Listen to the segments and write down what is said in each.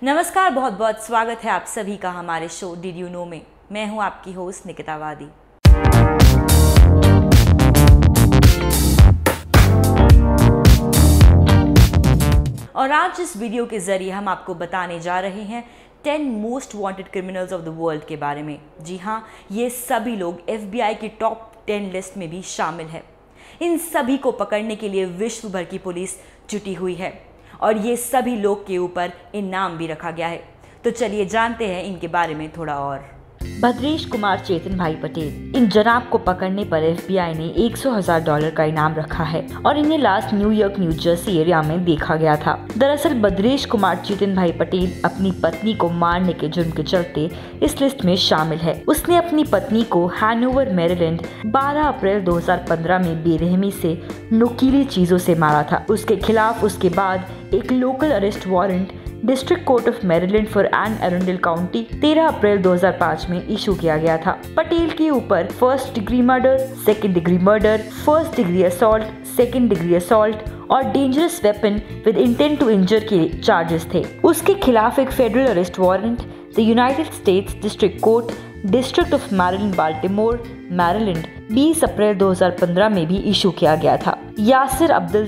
नमस्कार, बहुत बहुत स्वागत है आप सभी का हमारे शो डिड यू नो में। मैं हूं आपकी होस्ट निकिता वादी। और आज इस वीडियो के जरिए हम आपको बताने जा रहे हैं 10 most wanted criminals of the world के बारे में। जी हाँ, ये सभी लोग FBI की टॉप 10 लिस्ट में भी शामिल है। इन सभी को पकड़ने के लिए विश्व भर की पुलिस जुटी हुई है और ये सभी लोग के ऊपर इनाम भी रखा गया है। तो चलिए जानते हैं इनके बारे में थोड़ा और। भद्रेश कुमार चेतन भाई पटेल, इन जनाब को पकड़ने पर FBI ने $100,000 का इनाम रखा है और इन्हें last New York New Jersey area में देखा गया था। दरअसल भद्रेश कुमार चेतन भाई पटेल अपनी पत्नी को मारने के जुर्म के चलते इस लिस्ट में शामिल है। उसने अपनी पत्नी को हैनोवर मैरीलैंड 12 अप्रैल 2015 में बेरहमी से नुकीली चीजों से मारा था। उसके खिलाफ उसके बाद एक local arrest warrant district court of Maryland for Anne Arundel county 13 अप्रैल 2005 में इशू किया गया था। पटेल के ऊपर first degree murder, second degree murder, first degree assault, second degree assault और dangerous weapon with intent to injure के चार्जेस थे। उसके खिलाफ एक federal arrest warrant the United States district court district of Maryland Baltimore Maryland 20 अप्रैल 2015 में भी issue किया गया था। यासिर अब्दुल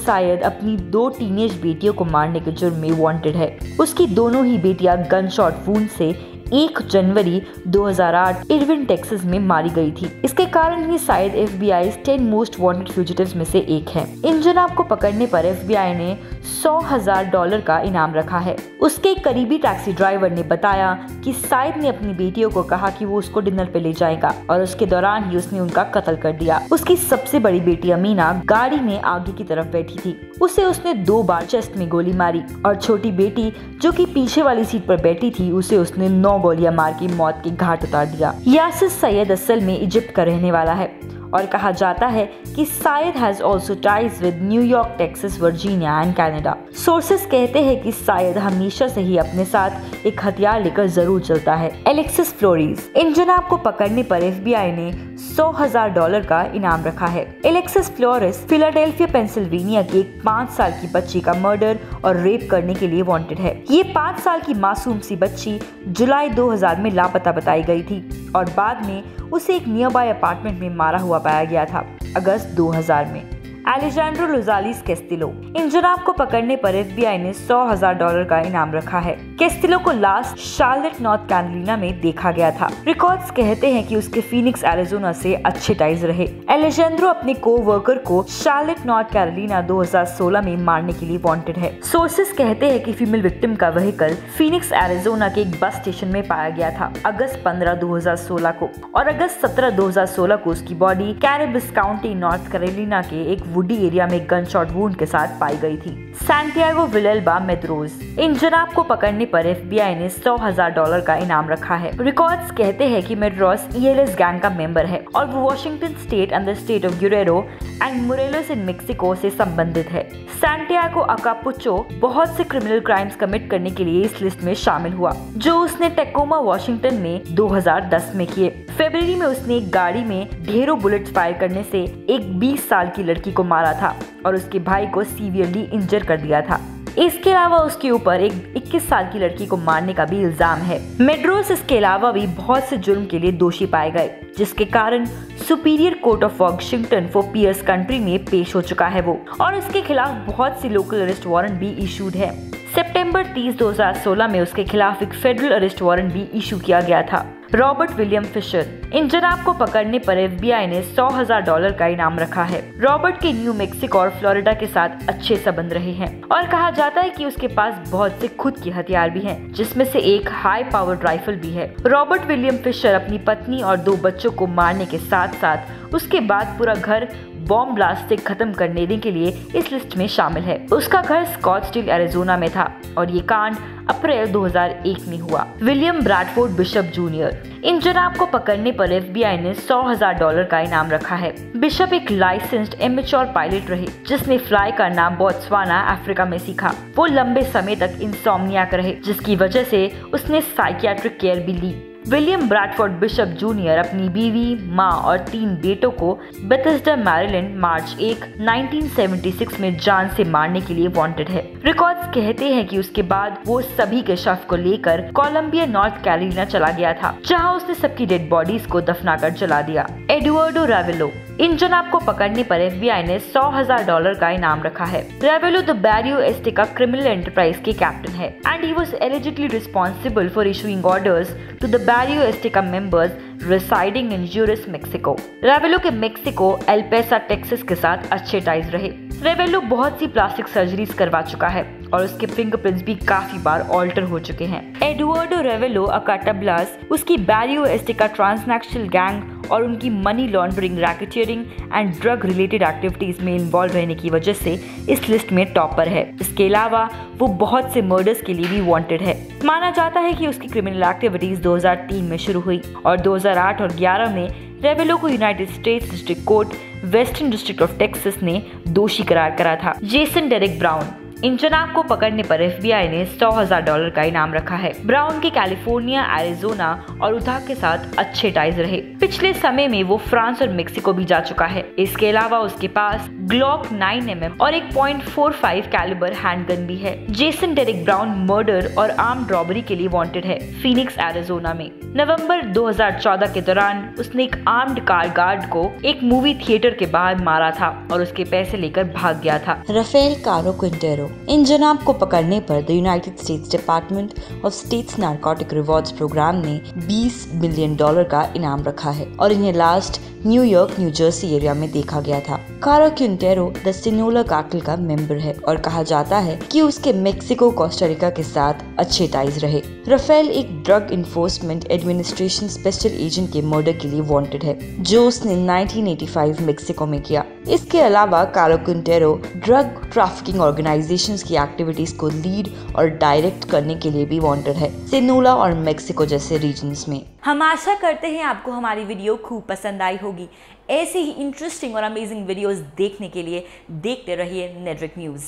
सायद अपनी 2 टीनेज बेटियों को मारने के जुर्म में वांटेड है। उसकी दोनों ही बेटियां गन शॉट वुंड से 1 जनवरी 2008 इरविन टेक्सास में मारी गई थी। इसके कारण ही शायद FBI's 10 मोस्ट वांटेड फ्यूजिटिव्स में से एक है। इन जनाब को पकड़ने पर FBI ने $100,000 का इनाम रखा है। उसके एक करीबी टैक्सी ड्राइवर ने बताया कि शायद ने अपनी बेटियों को कहा कि वो उसको डिनर पे ले जाएगा और उसके दौरान ही उसने उनका कत्ल कर दिया। उसकी सबसे बड़ी बेटी अमीना गाड़ी में आगे की तरफ बैठी थी। उसने 2 बार चेस्ट में गोली मारी और छोटी बेटी जो कि पीछे वाली सीट पर बैठी थी उसने 9 गोलियां मार के मौत के घाट उतार दिया। यासिर सैयद असल में इजिप्ट का रहने वाला है और कहा जाता है कि शायद has also ties with New York, Texas, Virginia and Canada. Sources कहते हैं कि शायद हमेशा से ही अपने साथ एक हथियार लेकर जरूर चलता है। एलेक्सिस फ्लोरेस, इन जनाब को पकड़ने पर FBI ने $100,000 का इनाम रखा है। एलेक्सिस फ्लोरेस फिलाडेल्फिया पेंसिल्वेनिया की एक 5 साल की बच्ची का मर्डर और रेप करने के लिए वांटेड है। ये 5 साल की मासूम सी बच्ची जुलाई 2000 में लापता बताई गई थी और बाद में उसे एक नियर बाय अपार्टमेंट में मारा हुआ पाया गया था अगस्त 2000 में। एलेजांड्रो लोजालिस कैस्टिलो, इन जनाब को पकड़ने पर FBI ने $100,000 का इनाम रखा है। कैस्टिलो को लास्ट शार्लेट, नॉर्थ कैरोलिना में देखा गया था। रिकॉर्ड्स कहते हैं कि उसके फीनिक्स, एरिजोना से अच्छे टाइज रहे। एलेजांड्रो अपने को-वर्कर को शार्लेट, नॉर्थ कैरोलिना 2016 में मारने के लिए वांटेड है। सोर्सेस कहते हैं कि फीमेल विक्टिम का व्हीकल फीनिक्स, एरिजोना के एक बस स्टेशन में पाया गया था अगस्त 15, 2016 को और अगस्त 17, 2016 को उसकी बॉडी कैरेबिस काउंटी, नॉर्थ कैरोलिना के एक वुडी एरिया में गन शॉट वुंड के साथ पाई गई थी। सैंटियागो विलेल्बा मेद्रोस, इन जनाब को पकड़ने पर FBI ने $100,000 का इनाम रखा है। रिकॉर्ड्स कहते हैं कि मेड्रोस ELS गैंग का मेंबर है और वो Washington state and the state of Guerrero and Morelos in Mexico से संबंधित है। सैंटियागो अकापुचो बहुत से क्रिमिनल क्राइम्स कमिट करने के लिए इस लिस्ट में शामिल हुआ जो उसने टेकोमा, वॉशिंगटन में 2010 में किए। फरवरी में उसने एक गाड़ी में ढेरों बुलेट्स फायर करने से एक 20 साल की लड़की को मारा था और उसके भाई को सीवियरली इंजर कर दिया था। इसके अलावा उसके ऊपर एक 21 साल की लड़की को मारने का भी इल्जाम है। मेड्रोस इसके अलावा भी बहुत से जुर्म के लिए दोषी पाए गए जिसके कारण superior court of Washington for Pierce county में पेश हो चुका है वो और इसके खिलाफ बहुत सी लोकल अरेस्ट वारंट भी इशूड है। सितंबर 30, 2016 में उसके खिलाफ एक फेडरल अरेस्ट वारंट भी इशू किया गया था। रॉबर्ट विलियम फिशर, इन जनाब को पकड़ने पर FBI ने $100,000 का इनाम रखा है। रॉबर्ट के न्यू मैक्सिको और फ्लोरिडा के साथ अच्छे संबंध रहे हैं और कहा जाता है कि उसके पास बहुत से खुद के हथियार भी हैं, जिसमें से एक हाई पावर्ड राइफल भी है। रॉबर्ट विलियम फिशर अपनी पत्नी और 2 बच्चों को मारने के साथ साथ उसके बाद पूरा घर बॉम्ब ब्लास्ट से खत्म करने के लिए इस लिस्ट में शामिल है। उसका घर स्कॉट्सडेल, एरिजोना में था और ये कांड अप्रैल 2001 में हुआ। विलियम ब्रैडफोर्ड बिशप जूनियर, इन जनाब को पकड़ने पर FBI ने $100,000 का इनाम रखा है। बिशप एक लाइसेंस्ड एमेच्योर पायलट रहे जिसने फ्लाई करना बोत्सवाना, अफ्रीका में सीखा। वो लंबे समय तक इंसोम्नियाक रहे जिसकी वजह से उसने साइकियाट्रिक केयर भी ली। विलियम ब्रैडफोर्ड बिशप जूनियर अपनी बीवी, मां और 3 बेटों को बेथेस्डा मैरीलैंड मार्च 1, 1976 में जान से मारने के लिए वांटेड है। रिकॉर्ड्स कहते हैं कि उसके बाद वो सभी के शव को लेकर कोलंबिया, नॉर्थ कैरोलिना चला गया था, जहां उसने सबकी डेड बॉडीज को दफनाकर जला दिया। एडुआर्डो रेवेलो, इन जनाब को पकड़ने पर FBI ने $100,000 का इनाम रखा है। Ravelo the Barrio Azteca criminal enterprise के कैप्टन है and he was allegedly responsible for issuing orders to the Barrio Azteca members residing in Juarez, Mexico। Ravelo के मेक्सिको, एल पेसा, टेक्सास के साथ अच्छे टाइज रहे। रेवेलो बहुत सी प्लास्टिक सर्जरीज करवा चुका है और उसके फिंगरप्रिंट्स भी काफी बार ऑल्टर हो चुके हैं। एडुआर्डो रेवेलो अकाटाब्लास उसकी बैरियो एस्टेका ट्रांसनेशनल गैंग और उनकी money laundering, racketeering and drug related activities में इन्वॉल्व रहने की वजह से इस लिस्ट में टॉपर है। इसके अलावा वो बहुत से मर्डर्स के लिए भी वांटेड है। माना जाता है कि उसकी क्रिमिनल एक्टिविटीज 2003 में शुरू हुई और 2008 और 11 में रेवेलो को United States district court, western district of Texas ने दोषी करार करा था। जेसन डेरेक ब्राउन, इन जनाब को पकड़ने पर FBI ने $100,000 का इनाम रखा है। ब्राउन के कैलिफोर्निया, एरिजोना और उताह के साथ अच्छे टाइज रहे। पिछले समय में वो फ्रांस और मेक्सिको भी जा चुका है। इसके अलावा उसके पास ग्लॉक 9mm और एक .45 कैलिबर हैंडगन भी है। जेसन डेरेक ब्राउन मर्डर और आर्म्ड रॉबरी के लिए वांटेड है फीनिक्स, एरिजोना में। नवंबर 2014 के दौरान उसने एक आर्म्ड कार गार्ड को एक मूवी थिएटर के बाहर मारा था और उसके पैसे लेकर भाग गया था। राफेल कारो क्विंटेरो, इन जनाब को पकड़ने पर the United States Department of States narcotic rewards program ने $20 मिलियन का इनाम रखा है और इन्हें last New York, New Jersey area में देखा गया था। Caro Quintero the Sinaloa cartel का मेंबर है और कहा जाता है कि उसके मेक्सिको, कोस्टारिका के साथ अच्छे टाइज रहे। राफेल एक drug enforcement administration special agent के मर्डर के लिए वांटेड है, जो उसने 1985 मेक्सिको में किया। इसके अलावा कारो क्विंटेरो ड्रग ट्रैफिकिंग ऑर्गेनाइजेशंस की एक्टिविटीज को लीड और डायरेक्ट करने के लिए भी वांटेड है, सिनोला और मेक्सिको जैसे रीजन्स में। हम आशा करते हैं आपको हमारी वीडियो खूब पसंद आई होगी। ऐसे ही इंटरेस्टिंग और अमेजिंग वीडियोस देखने के लिए देखते रहिए नेटवर्क न्यूज।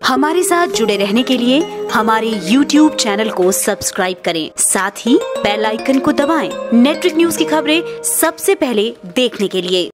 हमारे साथ जुड़े रहने के लिए हमारे YouTube चैनल को सब्सक्राइब करें, साथ ही बेल आइकन को दबाएं। नेटवर्क न्यूज की खबरें सबसे पहले देखने के लिए।